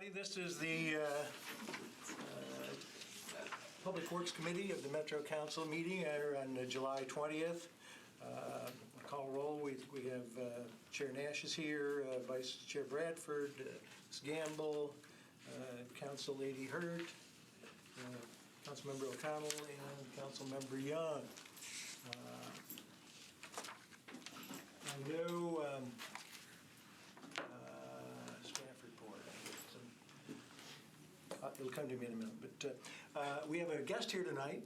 everybody. This is the Public Works Committee of the Metro Council meeting on July 20th. Call roll. We have Chair Nash is here, Vice Chair Bradford, Ms. Gamble, Council Lady Hurt, Councilmember O'Connell, and Councilmember Young. I know staff report. It'll come to me in a minute. But we have a guest here tonight.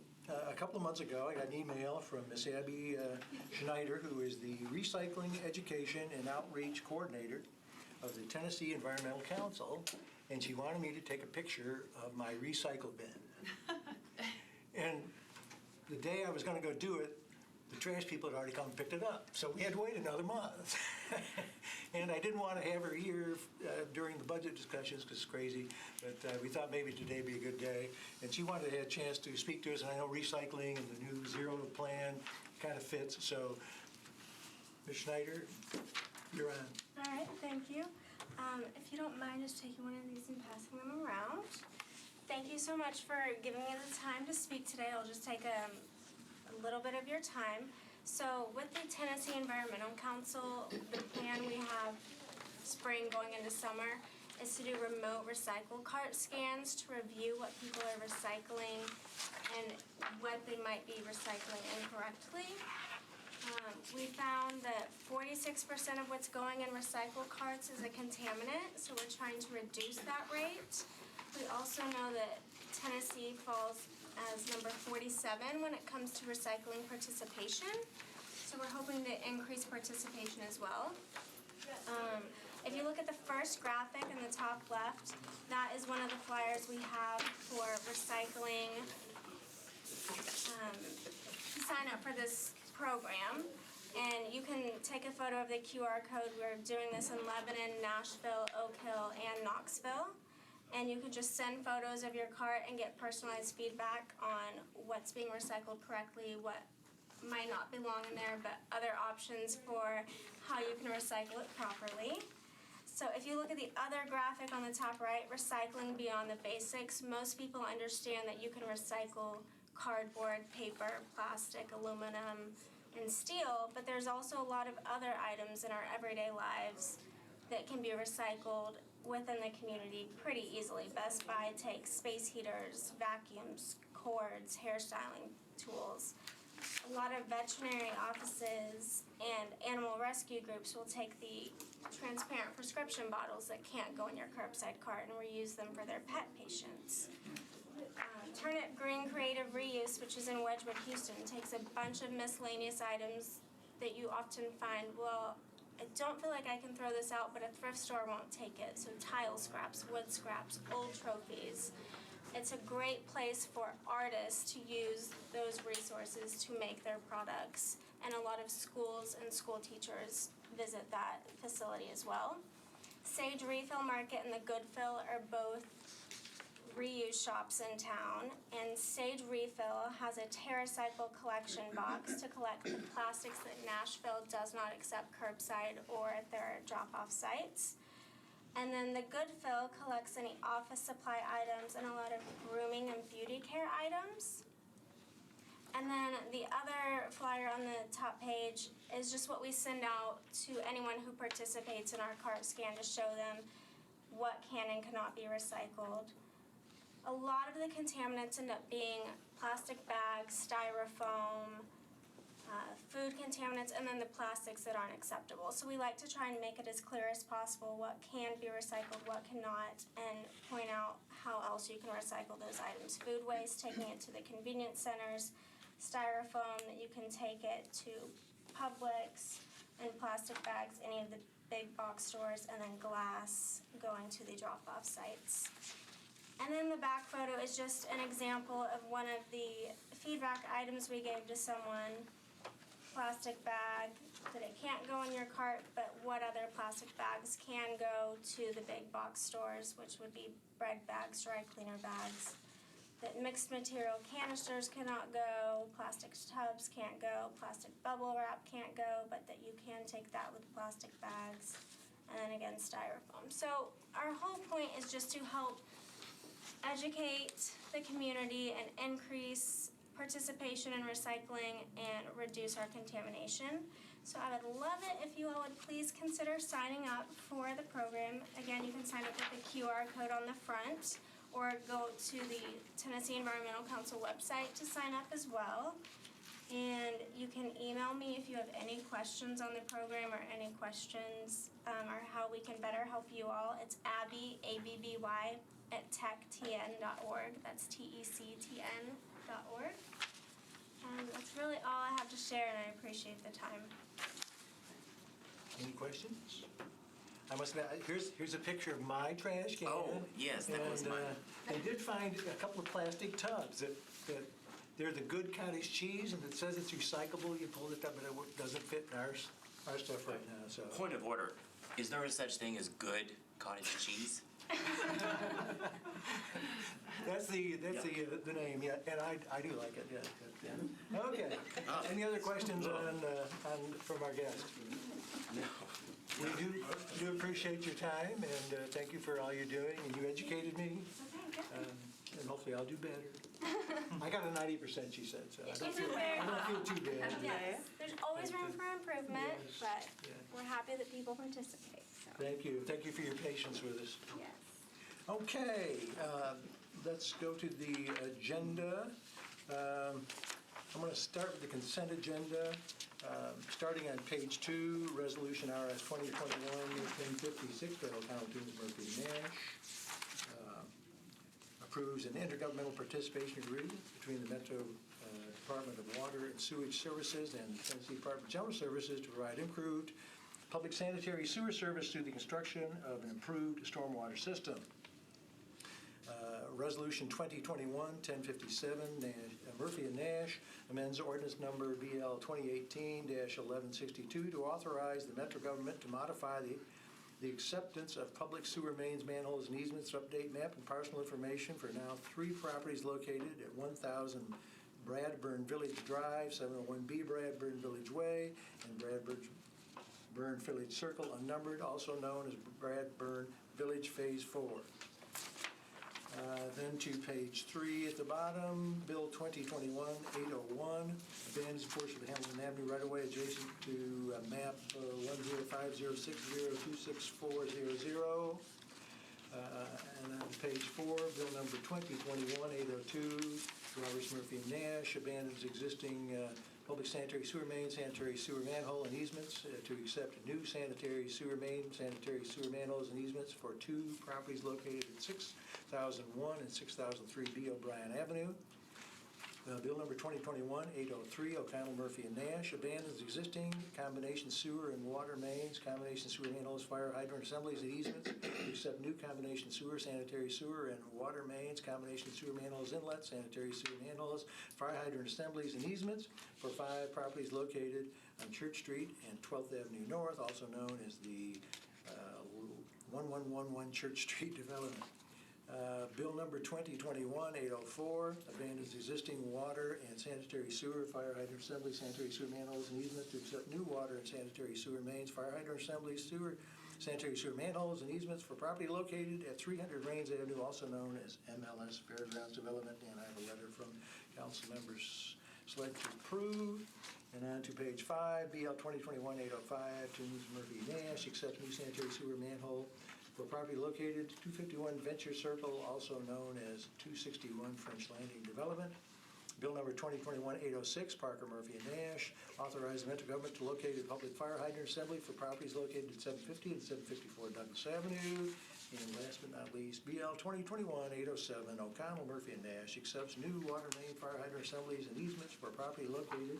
A couple of months ago, I got an email from Miss Abby Schneider, who is the Recycling Education and Outreach Coordinator of the Tennessee Environmental Council, and she wanted me to take a picture of my recycle bin. And the day I was going to go do it, the trash people had already come and picked it up, so we had to wait another month. And I didn't want to have her here during the budget discussions because it's crazy, but we thought maybe today would be a good day. And she wanted to have a chance to speak to us, and I know recycling and the new zero plan kind of fits. So, Ms. Schneider, you're on. All right, thank you. If you don't mind just taking one of these and passing them around. Thank you so much for giving me the time to speak today. I'll just take a little bit of your time. So with the Tennessee Environmental Council, the plan we have spring going into summer is to do remote recycle cart scans to review what people are recycling and what they might be recycling incorrectly. We found that 46% of what's going in recycle carts is a contaminant, so we're trying to reduce that rate. We also know that Tennessee falls as number 47 when it comes to recycling participation. So we're hoping to increase participation as well. If you look at the first graphic in the top left, that is one of the flyers we have for recycling. Sign up for this program, and you can take a photo of the QR code. We're doing this in Lebanon, Nashville, Oak Hill, and Knoxville. And you can just send photos of your cart and get personalized feedback on what's being recycled correctly, what might not belong in there, but other options for how you can recycle it properly. So if you look at the other graphic on the top right, recycling beyond the basics, most people understand that you can recycle cardboard, paper, plastic, aluminum, and steel, but there's also a lot of other items in our everyday lives that can be recycled within the community pretty easily. Best Buy takes space heaters, vacuums, cords, hairstyling tools. A lot of veterinary offices and animal rescue groups will take the transparent prescription bottles that can't go in your curbside cart and reuse them for their pet patients. Turnip Green Creative Reuse, which is in Wedgwood, Houston, takes a bunch of miscellaneous items that you often find, well, I don't feel like I can throw this out, but a thrift store won't take it. So tile scraps, wood scraps, old trophies. It's a great place for artists to use those resources to make their products. And a lot of schools and school teachers visit that facility as well. Sage Refill Market and the Goodfill are both reuse shops in town, and Sage Refill has a TerraCycle collection box to collect the plastics that Nashville does not accept curbside or at their drop-off sites. And then the Goodfill collects any office supply items and a lot of grooming and beauty care items. And then the other flyer on the top page is just what we send out to anyone who participates in our cart scan to show them what can and cannot be recycled. A lot of the contaminants end up being plastic bags, styrofoam, food contaminants, and then the plastics that aren't acceptable. So we like to try and make it as clear as possible what can be recycled, what cannot, and point out how else you can recycle those items. Food waste, taking it to the convenience centers, styrofoam, that you can take it to Publix, and plastic bags, any of the big box stores, and then glass going to the drop-off sites. And then the back photo is just an example of one of the feedback items we gave to someone. Plastic bag, that it can't go in your cart, but what other plastic bags can go to the big box stores, which would be bread bags, dry cleaner bags. That mixed material canisters cannot go, plastic tubs can't go, plastic bubble wrap can't go, but that you can take that with plastic bags. and then again styrofoam. So our whole point is just to help educate the community and increase participation in recycling and reduce our contamination. So I would love it if you all would please consider signing up for the program. Again, you can sign up with the QR code on the front or go to the Tennessee Environmental Council website to sign up as well. And you can email me if you have any questions on the program or any questions or how we can better help you all. It's Abby, ABBY, @techtn.org. That's TECTN.org. That's really all I have to share, and I appreciate the time. Any questions? I must admit, here's a picture of my trash can. Oh, yes, that was mine. They did find a couple of plastic tubs that they're the good cottage cheese, and it says it's recyclable. You pull it up, but it doesn't fit in our stuff right now. So. Point of order. Is there a such thing as good cottage cheese? That's the name, yeah, and I do like it, yeah. Okay. Any other questions from our guest? No. We do appreciate your time, and thank you for all you're doing, and you educated me, and hopefully I'll do better. I got a 90%, she said, so I don't feel too bad. Yes. There's always room for improvement, Yes. but Yeah. we're happy that people participate. So. Thank you for your patience with us. Yes. Okay, let's go to the agenda. I'm going to start with the consent agenda. Starting on page 2, Resolution RS 2021-1056, Federal County Murphy Nash approves an intergovernmental participation agreement between the Metro Department of Water and Sewage Services and the Tennessee Department of General Services to provide improved public sanitary sewer service through the construction of an improved stormwater system. Resolution 2021-1057, Murphy and Nash amends ordinance number BL 2018-1162 to authorize the Metro government to modify the acceptance of public sewer mains, manholes, and easements, update map and parcel information for now 3 properties located at 1000 Bradburn Village Drive, 701B Bradburn Village Way, and Bradburn Village Circle, unnumbered, also known as Bradburn Village Phase 4. Then to page 3 at the bottom, Bill 2021-801, abandons portion of Hamilton Avenue right-of-way adjacent to map 10506026400. And on page 4, Bill number 2021-802, Roberts, Murphy, and Nash, abandons existing public sanitary sewer main, sanitary sewer manhole, and easements to accept new sanitary sewer main, sanitary sewer manholes, and easements for 2 properties located at 6001 and 6003 B. O'Brien Avenue. Bill number 2021-803, O'Connell, Murphy, and Nash, abandons existing combination sewer and water mains, combination sewer manholes, fire hydrant assemblies, and easements to accept new combination sewer, sanitary sewer, and water mains, combination sewer manholes, inlets, sanitary sewer manholes, fire hydrant assemblies, and easements for 5 properties located on Church Street and 12th Avenue North, also known as the 1111 Church Street development. Bill number 2021-804, abandons existing water and sanitary sewer, fire hydrant assemblies, sanitary sewer manholes, and easements to accept new water and sanitary sewer mains, fire hydrant assemblies, sanitary sewer manholes, and easements for property located at 300 Rains Avenue, also known as MLS Fairgrounds Development. And I have a letter from council members select to approve. And on to page 5, BL 2021-805, Tunes Murphy Nash, accepts new sanitary sewer manhole for property located 251 Venture Circle, also known as 261 French Landing Development. Bill number 2021-806, Parker, Murphy, and Nash, authorize the Metro government to locate a public fire hydrant assembly for properties located at 750 and 754 Douglas Avenue. And last but not least, BL 2021-807, O'Connell, Murphy, and Nash accepts new water main, fire hydrant assemblies, and easements for property located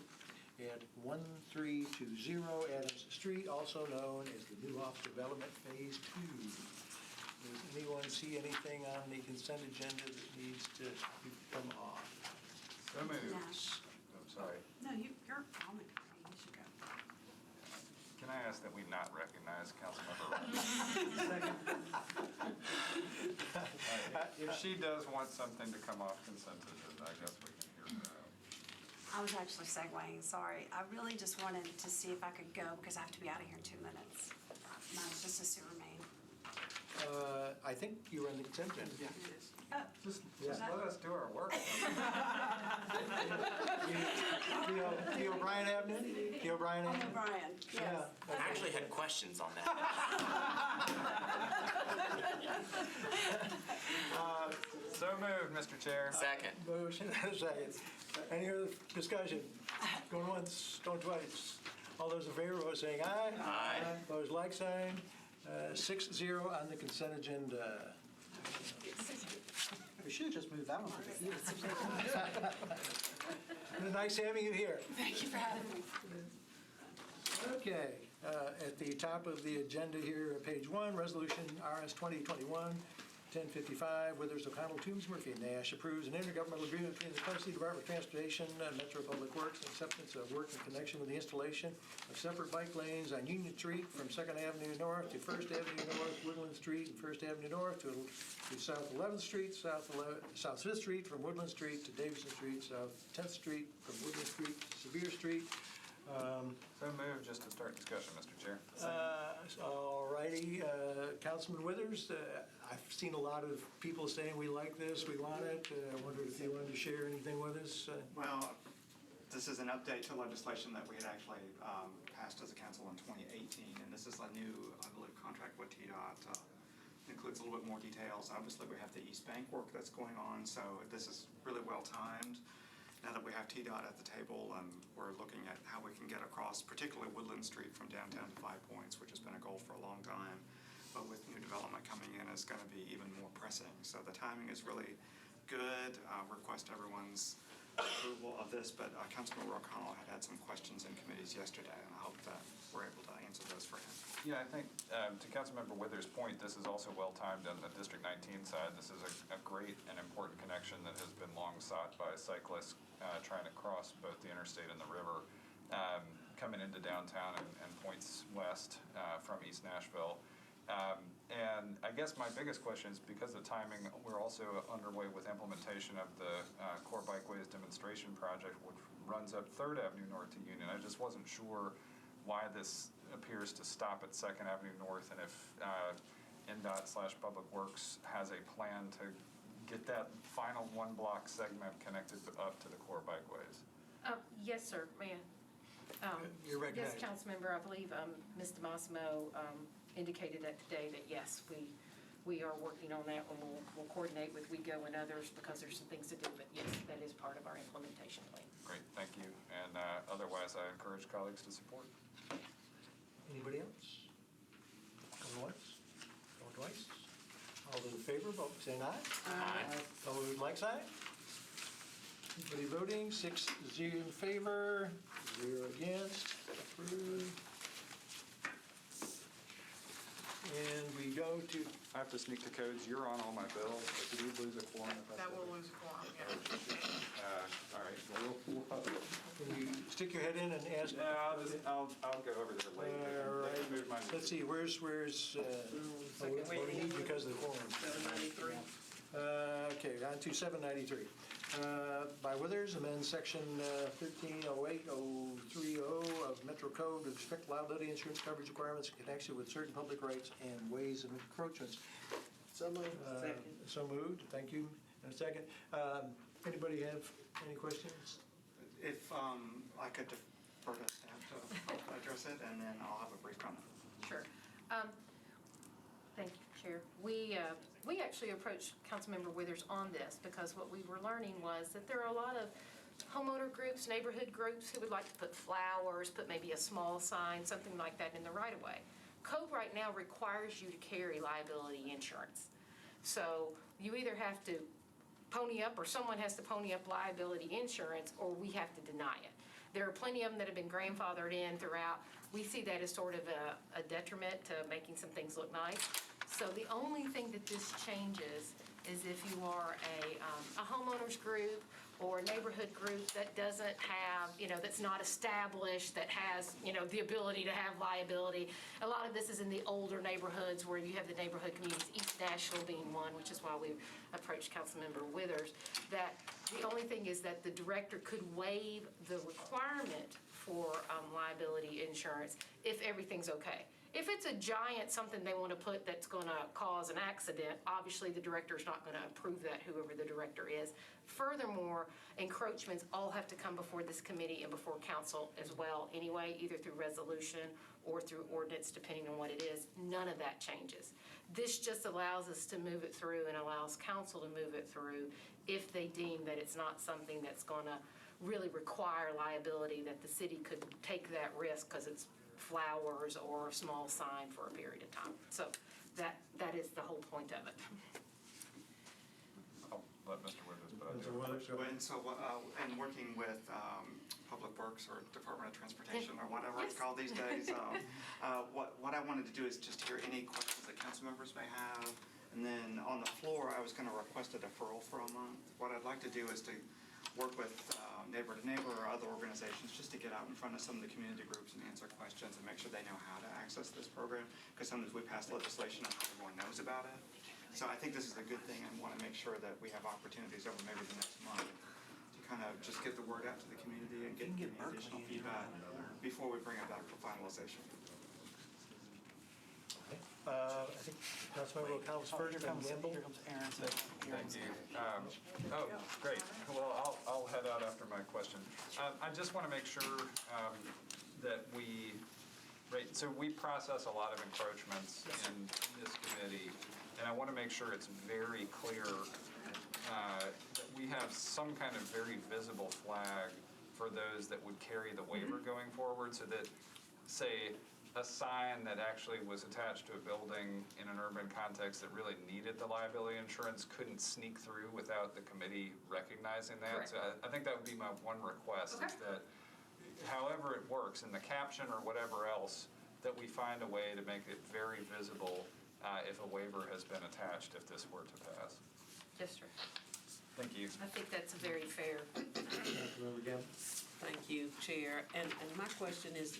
at 1320 Adams Street, also known as the New Office Development Phase 2. Does anyone see anything on the consent agenda that needs to come off? So moved. Nash. I'm sorry. No, you're on the committee. You should go. Can I ask that we not recognize Councilmember Rice? If she does want something to come off consent agenda, I guess we can hear that. I was actually segueing, sorry. I really just wanted to see if I could go because I have to be out of here in 2 minutes. My it's just a sewer main. I think you were on the consent agenda. It is. Just Yeah. let us do our work. The O'Brien Avenue? The O'Brien I'm Avenue? O'Brien, yes. Yeah. I actually had questions on that. So moved, Mr. Chair. Second. Motion and a second. Any other discussion? Going once, going twice. All those in favor, vote saying aye. Aye. Opposed, like sign. 6-0 on the consent agenda. We should have just moved that one to the Nice having you here. Thank you for having me. Okay, at the top of the agenda here, page 1, Resolution RS 2021-1055, Withers, O'Connell, Toombs, Murphy, and Nash approves an intergovernmental agreement between the Tennessee Department of Transportation and Metro Public Works and acceptance of work in connection with the installation of separate bike lanes on Union Street from 2nd Avenue North to 1st Avenue North, Woodland Street, and 1st Avenue North to South 11th Street, South 5th Street from Woodland Street to Davidson Street, South 10th Street from Woodland Street to Sevier Street. So moved, just to start discussion, Mr. Chair. All righty, Councilman Withers, I've seen a lot of people saying we like this, we want it. I wondered if you wanted to share anything with us. Well, this is an update to legislation that we had actually passed as a council in 2018, and this is a new, I believe, contract with TDOT. Includes a little bit more details. Obviously, we have the East Bank work that's going on, so this is really well timed. Now that we have TDOT at the table, we're looking at how we can get across, particularly Woodland Street from downtown to 5 Points, which has been a goal for a long time. But with new development coming in, it's going to be even more pressing. So the timing is really good. Request everyone's approval of this, but Councilmember O'Connell had some questions in committees yesterday, and I hope that we're able to answer those for him. Yeah, I think to Councilmember Withers' point, this is also well-timed on the District 19 side. This is a great and important connection that has been long sought by cyclists trying to cross both the interstate and the river, coming into downtown and points west from East Nashville. And I guess my biggest question is, because of the timing, we're also underway with implementation of the Core Bikeways Demonstration Project, which runs up 3rd Avenue North to Union. I just wasn't sure why this appears to stop at 2nd Avenue North, and if NDOT/Public Works has a plan to get that final one-block segment connected up to the core bikeways. Yes, sir, may I? You're recognized. Yes, Councilmember, I believe Ms. DeMassimo indicated that today that yes, we are working on that, and we'll coordinate with WeGo and others because there's some things to do, but yes, that is part of our implementation plan. Great, thank you. And otherwise, I encourage colleagues to support. Anybody else? Going once? Going twice? All those in favor, vote saying aye. Aye. Opposed, like sign. Anybody voting? 6-0 in favor, 0 against. Approved. And we go to, I have to sneak the codes. You're on all my bills, but did we lose a quorum? That will lose a quorum, yeah. All right, well, can you stick your head in and ask? I'll go over there later. All right. Let me move my- Let's see, where's, what do we need because of the quorum? 793. Okay, on to 793. By Withers, amend section 1308.030 of Metro Code to restrict liability insurance coverage requirements in connection with certain public rights and ways of encroachments. So moved. So moved, thank you. And a second. Anybody have any questions? If I could defer to staff to address it, and then I'll have a brief comment. Sure. Thank you, Chair. We actually approached Councilmember Withers on this because what we were learning was that there are a lot of homeowner groups, neighborhood groups who would like to put flowers, put maybe a small sign, something like that in the right-of-way. Code right now requires you to carry liability insurance. So you either have to pony up, or someone has to pony up liability insurance, or we have to deny it. There are plenty of them that have been grandfathered in throughout. We see that as sort of a detriment to making some things look nice. So the only thing that this changes is if you are a homeowners group or a neighborhood group that doesn't have, that's not established, that has, the ability to have liability. A lot of this is in the older neighborhoods where you have the neighborhood communities, East Nashville being one, which is why we approached Councilmember Withers, that the only thing is that the director could waive the requirement for liability insurance if everything's okay. If it's a giant, something they want to put that's going to cause an accident, obviously the director's not going to approve that, whoever the director is. Furthermore, encroachments all have to come before this committee and before council as well anyway, either through resolution or through ordinance, depending on what it is. None of that changes. This just allows us to move it through and allows council to move it through if they deem that it's not something that's going to really require liability, that the city could take that risk because it's flowers or a small sign for a period of time. So that is the whole point of it. I'll let Mr. Withers, but I Mr. do. Withers, go ahead. And so, and working with Public Works or Department of Transportation or whatever it's Yes. called these days, what I wanted to do is just hear any questions that council members may have. And then on the floor, I was going to request a deferral for a month. What I'd like to do is to work with Neighbor to Neighbor or other organizations just to get out in front of some of the community groups and answer questions and make sure they know how to access this program. Because sometimes we pass legislation and not everyone knows about it. So I think this is a good thing and want to make sure that we have opportunities over maybe the next month to kind of just get the word out to the community and get any additional feedback before we bring it back for finalization. I think Councilmember O'Connell's first, and Gamble. Thank you. Oh, great. Well, I'll head out after my question. I just want to make sure that so we process a lot of encroachments in this committee, and I want to make sure it's very clear that we have some kind of very visible flag for those that would carry the waiver going forward, so that, say, a sign that actually was attached to a building in an urban context that really needed the liability insurance couldn't sneak through without the committee recognizing that. Correct. So I think that would be my one request, is Okay. that however it works, in the caption or whatever else, that we find a way to make it very visible if a waiver has been attached, if this were to pass. Yes, sir. Thank you. I think that's very fair. Councilmember Gamble. Thank you, Chair. And my question is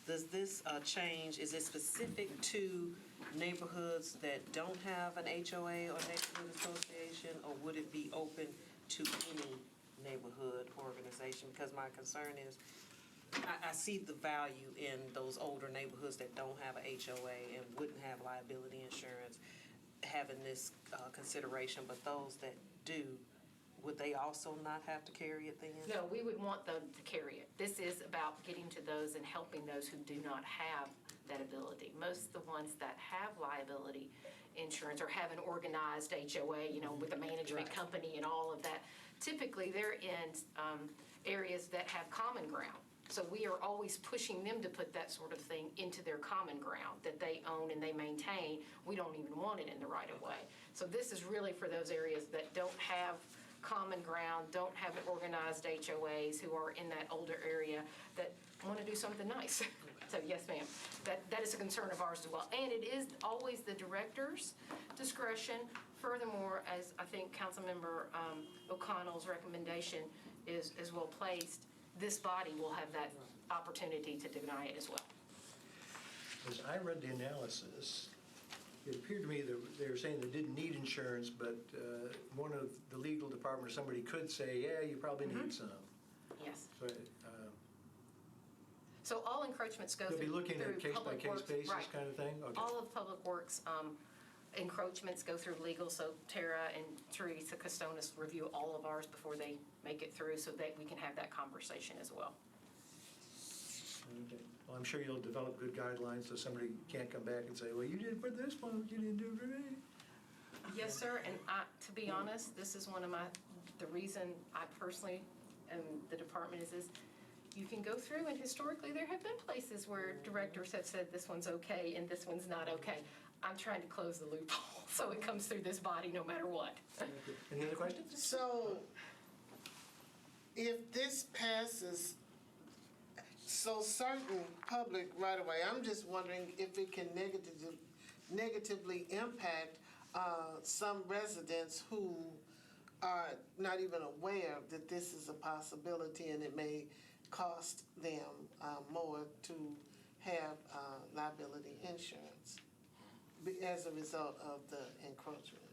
does this change, is it specific to neighborhoods that don't have an HOA or neighborhood association, or would it be open to any neighborhood organization? Because my concern is, I see the value in those older neighborhoods that don't have a HOA and wouldn't have liability insurance, having this consideration, but those that do, would they also not have to carry it then? No, we would want them to carry it. This is about getting to those and helping those who do not have that ability. Most of the ones that have liability insurance or have an organized HOA, with a management company and all of that, typically they're in areas that have common ground. So we are always pushing them to put that sort of thing into their common ground that they own and they maintain. We don't even want it in the right of way. So this is really for those areas that don't have common ground, don't have organized HOAs, who are in that older area that want to do something nice. So yes, ma'am, that is a concern of ours as well. And it is always the director's discretion. Furthermore, as I think Councilmember O'Connell's recommendation is well placed, this body will have that opportunity to deny it as well. As I read the analysis, it appeared to me that they were saying they didn't need insurance, but one of the legal department or somebody could say, yeah, you probably need some. Yes. So So all encroachments go they'll through be looking at through Public case-by-case Works. basis Right. kind of thing? Okay. All of Public Works encroachments go through legal, so Tara and Teresa Costonis review all of ours before they make it through, so that we can have that conversation as well. Okay. Well, I'm sure you'll develop good guidelines so somebody can't come back and say, well, you did it for this one, you didn't do it for me. Yes, sir, and to be honest, this is one of the reason I personally, the department is you can go through, and historically, there have been places where directors have said this one's okay and this one's not okay. I'm trying to close the loophole, so it comes through this body no matter what. Any other questions? So, if this passes, so certain public right-of-way, I'm just wondering if it can negatively impact some residents who are not even aware that this is a possibility, and it may cost them more to have liability insurance as a result of the encroachment.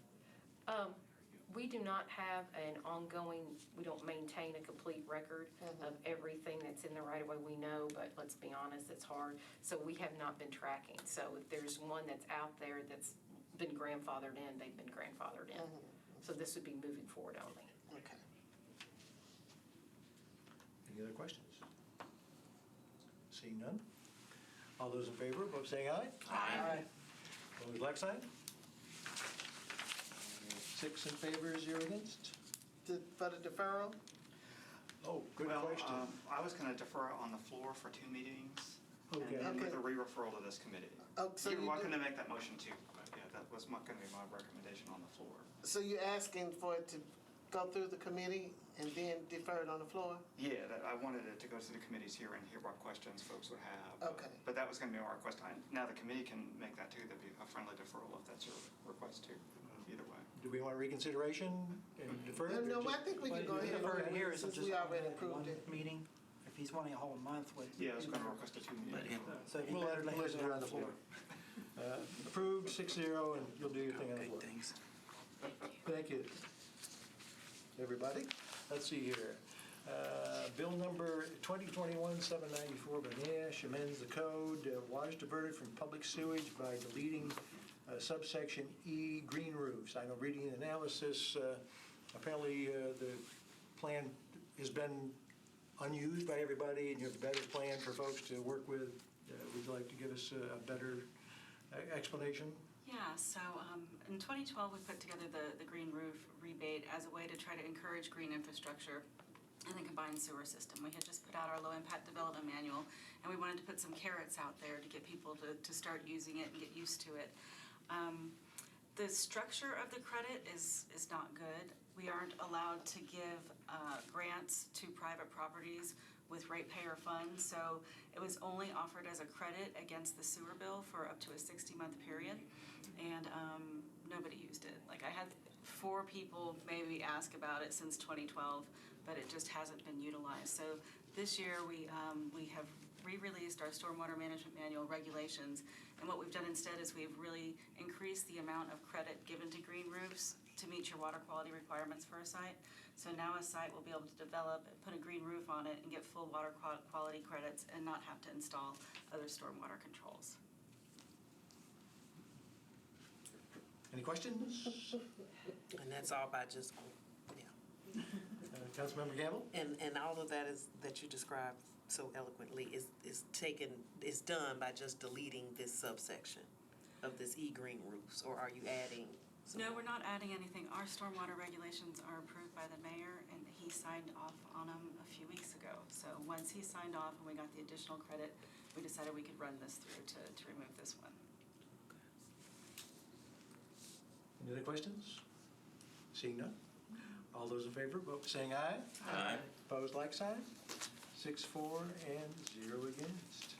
We do not have an ongoing, we don't maintain a complete record of everything that's in the right-of-way. We know, but let's be honest, it's hard. So we have not been tracking. So if there's one that's out there that's been grandfathered in, they've been grandfathered in. So this would be moving forward only. Okay. Any other questions? Seeing none? All those in favor, vote saying aye. Aye. Opposed, like sign? 6 in favor, 0 against? For the deferral? Oh, good Well, question. I was going to defer it on the floor for 2 meetings. Okay. And then with Okay. a re-referral to this committee. Oh, so You're you welcome do- to make that motion too, but yeah, that was going to be my recommendation on the floor. So you're asking for it to go through the committee and then defer it on the floor? Yeah, I wanted it to go to the committees here and hear what questions folks would have. Okay. But that was going to be my request. Now the committee can make that too. That'd be a friendly deferral if that's your request too, either way. Do we want reconsideration and defer it? No, or I just- think we can go ahead and Defer do it here, it so since just we already one approved it. meeting, if he's wanting a whole month with. Yeah, I was going to request a 2 meeting. So he We'll better let lay it it on on the the floor. floor. Approved, 6-0, and you'll do your thing on the Okay, floor. thanks. Thank you, everybody. Let's see here. Bill number 2021-794 by Nash amends the code, waters diverted from public sewage by deleting subsection E, green roofs. I know reading the analysis, apparently the plan has been unused by everybody, and you have a better plan for folks to work with. Would you like to give us a better explanation? Yeah, so in 2012, we put together the green roof rebate as a way to try to encourage green infrastructure in the combined sewer system. We had just put out our low impact development manual, and we wanted to put some carrots out there to get people to start using it and get used to it. The structure of the credit is not good. We aren't allowed to give grants to private properties with ratepayer funds, so it was only offered as a credit against the sewer bill for up to a 60-month period, and nobody used it. Like, I had 4 people maybe ask about it since 2012, but it just hasn't been utilized. So this year we have re-released our stormwater management manual regulations, and what we've done instead is we've really increased the amount of credit given to green roofs to meet your water quality requirements for a site. So now a site will be able to develop and put a green roof on it and get full water quality credits and not have to install other stormwater controls. Any questions? And that's all by just, yeah. Councilmember Gamble? And all of that is, that you described so eloquently is done by just deleting this subsection of this E-green roofs, or are you adding some No, more? we're not adding anything. Our stormwater regulations are approved by the mayor, and he signed off on them a few weeks ago. So once he signed off and we got the additional credit, we decided we could run this through to remove this one. Any other questions? Seeing none? All those in favor, vote saying aye. Aye. Opposed, like sign. 6-4 and 0 against.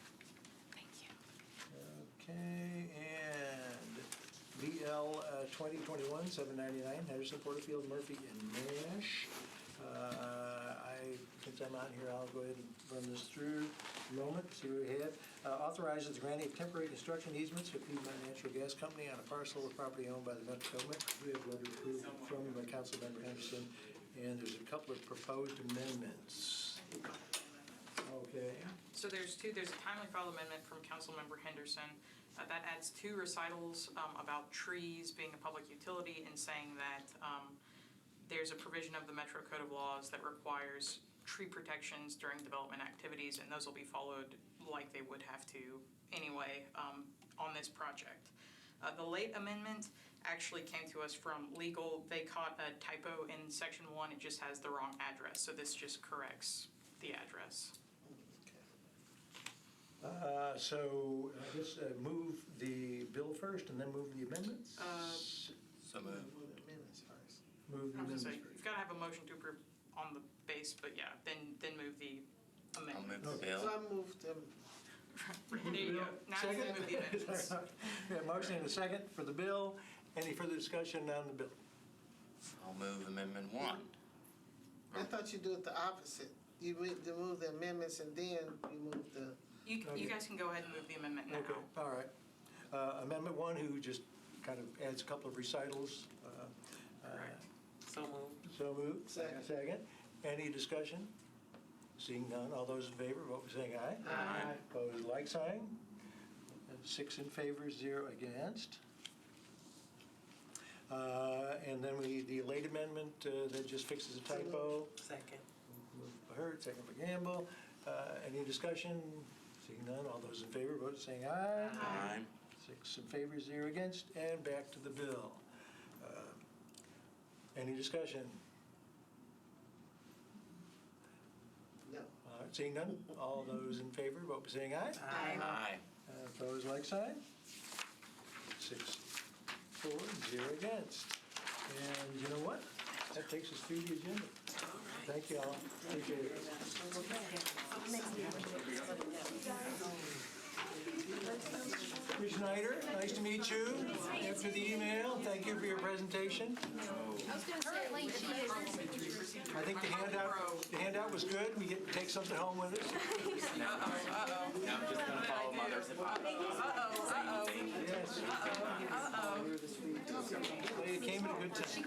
Thank you. Okay, and BL 2021-799, Henderson, Porterfield, Murphy, and Nash. Since I'm out here, I'll go ahead and run this through a moment, see what we have. Authorizes the granting of temporary construction easements to Piedmont Natural Gas Company on a parcel of property owned by the Metropolitan. We have a letter approved from Councilmember Henderson, and there's a couple of proposed amendments. Okay. So there's 2, there's a timely file amendment from Councilmember Henderson. That adds 2 recitals about trees being a public utility and saying that there's a provision of the Metro Code of Laws that requires tree protections during development activities, and those will be followed like they would have to anyway on this project. The late amendment actually came to us from legal. They caught a typo in section 1. It just has the wrong address, so this just corrects the address. So I guess move the bill first and then move the amendments? So moved. Move the minutes first. Move the I was gonna amendments say, first. you've got to have a motion to approve on the base, but yeah, then move the I'll amendment. move the bill. So I moved them. There you go. Now you Second? can move the amendments. We have a motion and a second for the bill. Any further discussion on the bill? I'll move amendment 1. I thought you do it the opposite. You move the amendments and then you move the. You guys can go ahead and move the amendment now. Okay, all right. Amendment 1, who just kind of adds a couple of recitals. Correct. So So moved. So moved. Second. Any discussion? Seeing none, all those in favor, vote by saying aye. Aye. Opposed, like sign. 6 in favor, 0 against. And then the late amendment that just fixes a typo. Second. Moved by Hurd, second by Gamble. Any discussion? Seeing none, all those in favor, vote by saying aye. Aye. 6 in favor, 0 against, and back to the bill. Any discussion? No. Seeing none, all those in favor, vote by saying aye. Aye. Opposed, like sign. 6 for, 0 against. And you know what? That takes us through the agenda. Thank you all. Appreciate it. Ms. Schneider, nice to meet you. After the email, thank you for your presentation. I think the handout was good. We get to take something home with us. Now I'm just gonna follow mother's advice. Yes. Well, you came at a good time.